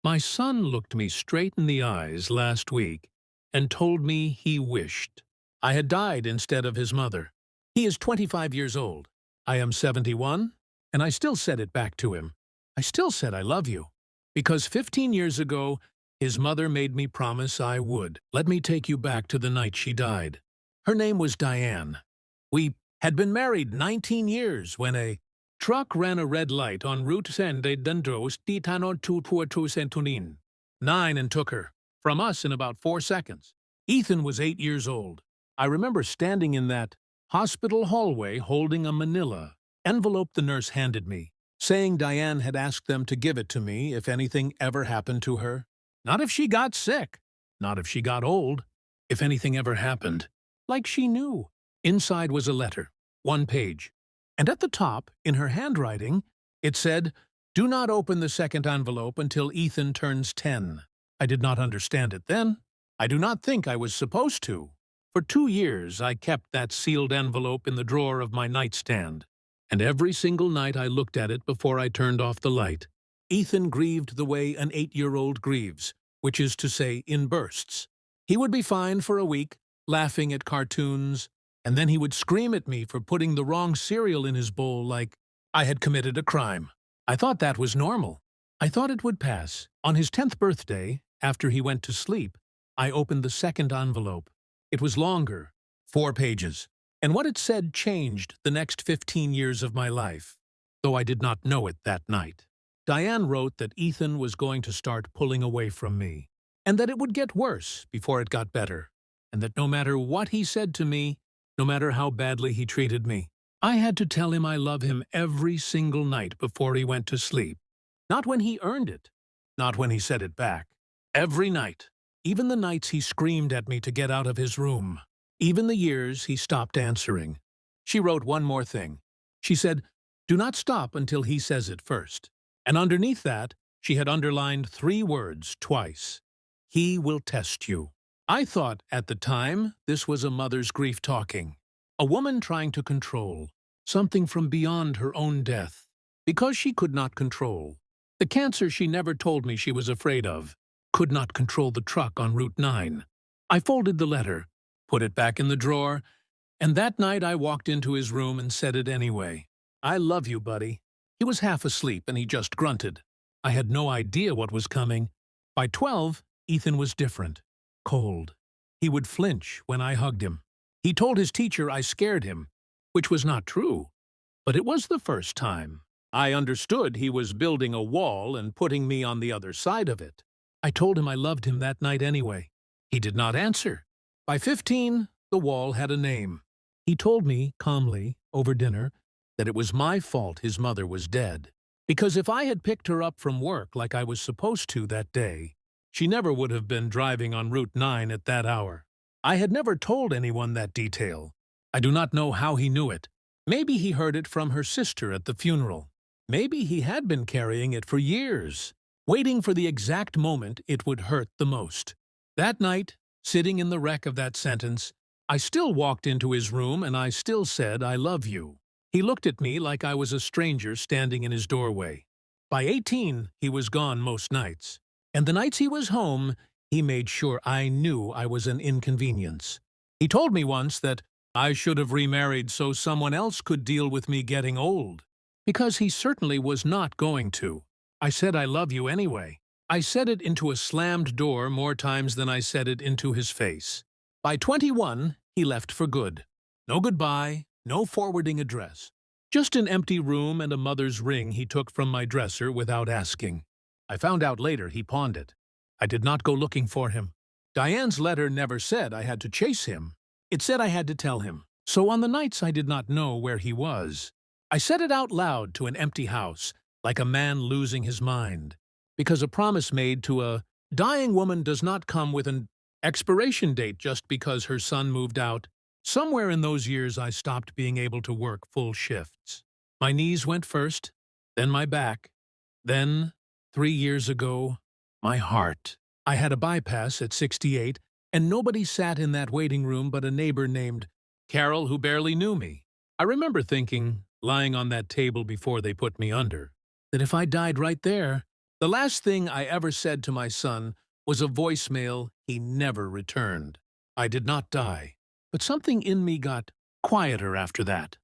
My son looked me straight in the eyes last week and told me he wished I had died instead of his mother. He is 25 years old. I am 71, and I still said it back to him. I still said I love you. Because 15 years ago, his mother made me promise I would. Let me take you back to the night she died. Her name was Diane. We had been married 19 years when a truck ran a red light on Route Sende Dendros di Tano to Puerto Santonin. 9 and took her. From us in about 4 seconds. Ethan was 8 years old. I remember standing in that hospital hallway holding a manila envelope the nurse handed me, saying Diane had asked them to give it to me if anything ever happened to her. Not if she got sick. Not if she got old. If anything ever happened. Like she knew. Inside was a letter. 1 page. And at the top, in her handwriting, it said, "Do not open the second envelope until Ethan turns 10. I did not understand it then. I do not think I was supposed to. For 2 years I kept that sealed envelope in the drawer of my nightstand, and every single night I looked at it before I turned off the light. Ethan grieved the way an 8-year-old grieves, which is to say in bursts. He would be fine for a week, laughing at cartoons, and then he would scream at me for putting the wrong cereal in his bowl like I had committed a crime. I thought that was normal. I thought it would pass. On his 10th birthday, after he went to sleep, I opened the second envelope. It was longer, 4 pages, and what it said changed the next 15 years of my life, though I did not know it that night. Diane wrote that Ethan was going to start pulling away from me, and that it would get worse before it got better, and that no matter what he said to me, no matter how badly he treated me, I had to tell him I love him every single night before he went to sleep. Not when he earned it, not when he said it back. Every night, even the nights he screamed at me to get out of his room, even the years he stopped answering. She wrote one more thing. She said, "Do not stop until he says it first." And underneath that, she had underlined 3 words twice. "He will test you." I thought at the time this was a mother's grief talking, a woman trying to control something from beyond her own death, because she could not control the cancer she never told me she was afraid of, could not control the truck on Route 9. I folded the letter, put it back in the drawer, and that night I walked into his room and said it anyway. "I love you, buddy." He was half asleep and he just grunted. I had no idea what was coming. By 12, Ethan was different. Cold. He would flinch when I hugged him. He told his teacher I scared him, which was not true, but it was the first time. I understood he was building a wall and putting me on the other side of it. I told him I loved him that night anyway. He did not answer. By 15, the wall had a name. He told me, calmly, over dinner, that it was my fault his mother was dead. Because if I had picked her up from work like I was supposed to that day, she never would have been driving on Route 9 at that hour. I had never told anyone that detail. I do not know how he knew it. Maybe he heard it from her sister at the funeral. Maybe he had been carrying it for years, waiting for the exact moment it would hurt the most. That night, sitting in the wreck of that sentence, I still walked into his room and I still said, "I love you." He looked at me like I was a stranger standing in his doorway. By 18, he was gone most nights. And the nights he was home, he made sure I knew I was an inconvenience. He told me once that I should have remarried so someone else could deal with me getting old. Because he certainly was not going to. I said I love you anyway. I said it into a slammed door more times than I said it into his face. By 21, he left for good. No goodbye, no forwarding address. Just an empty room and a mother's ring he took from my dresser without asking. I found out later he pawned it. I did not go looking for him. Diane's letter never said I had to chase him. It said I had to tell him. So on the nights I did not know where he was, I said it out loud to an empty house, like a man losing his mind. Because a promise made to a dying woman does not come with an expiration date just because her son moved out. Somewhere in those years I stopped being able to work full shifts. My knees went first, then my back, then, 3 years ago, my heart. I had a bypass at 68, and nobody sat in that waiting room but a neighbor named Carol who barely knew me. I remember thinking, lying on that table before they put me under, that if I died right there, The last thing I ever said to my son was a voicemail he never returned. I did not die, but something in me got quieter after that.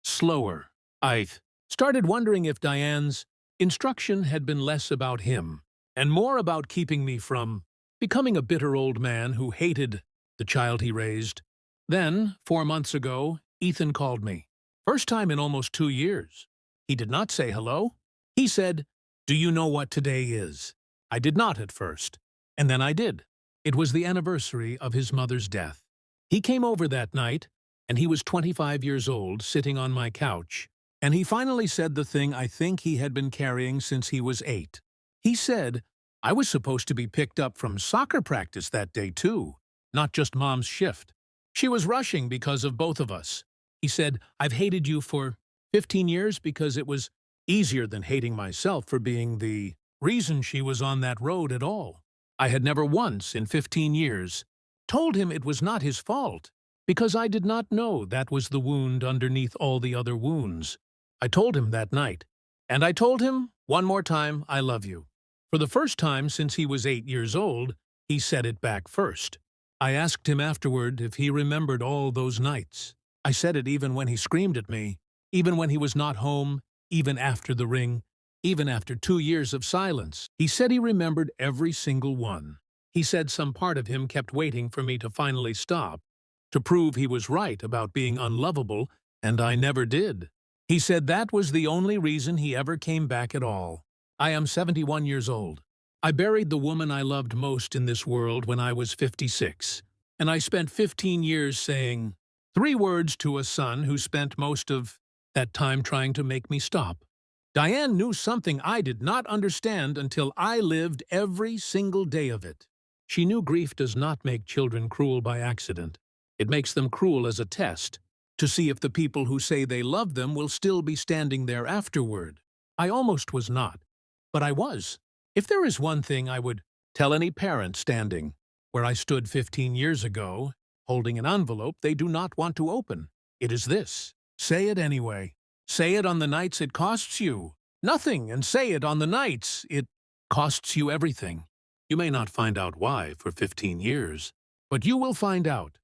Slower. I started wondering if Diane's instruction had been less about him and more about keeping me from becoming a bitter old man who hated the child he raised. Then, 4 months ago, Ethan called me. First time in almost 2 years. He did not say hello. He said, "Do you know what today is?" I did not at first, and then I did. It was the anniversary of his mother's death. He came over that night, and he was 25 years old, sitting on my couch, and he finally said the thing I think he had been carrying since he was 8. He said, "I was supposed to be picked up from soccer practice that day too, not just Mom's shift. She was rushing because of both of us." He said, "I've hated you for 15 years because it was easier than hating myself for being the reason she was on that road at all." I had never once in 15 years told him it was not his fault, because I did not know that was the wound underneath all the other wounds. I told him that night, and I told him one more time, "I love you." For the first time since he was 8 years old, he said it back first. I asked him afterward if he remembered all those nights. I said it even when he screamed at me, even when he was not home, even after the ring, even after 2 years of silence. He said he remembered every single one. He said some part of him kept waiting for me to finally stop, to prove he was right about being unlovable, and I never did. He said that was the only reason he ever came back at all. I am 71 years old. I buried the woman I loved most in this world when I was 56, and I spent 15 years saying 3 words to a son who spent most of that time trying to make me stop. Diane knew something I did not understand until I lived every single day of it. She knew grief does not make children cruel by accident. It makes them cruel as a test, to see if the people who say they love them will still be standing there afterward. I almost was not, but I was. If there is one thing I would tell any parent standing where I stood 15 years ago, holding an envelope they do not want to open, it is this: say it anyway. Say it on the nights it costs you nothing, and say it on the nights it costs you everything. You may not find out why for 15 years, but you will find out.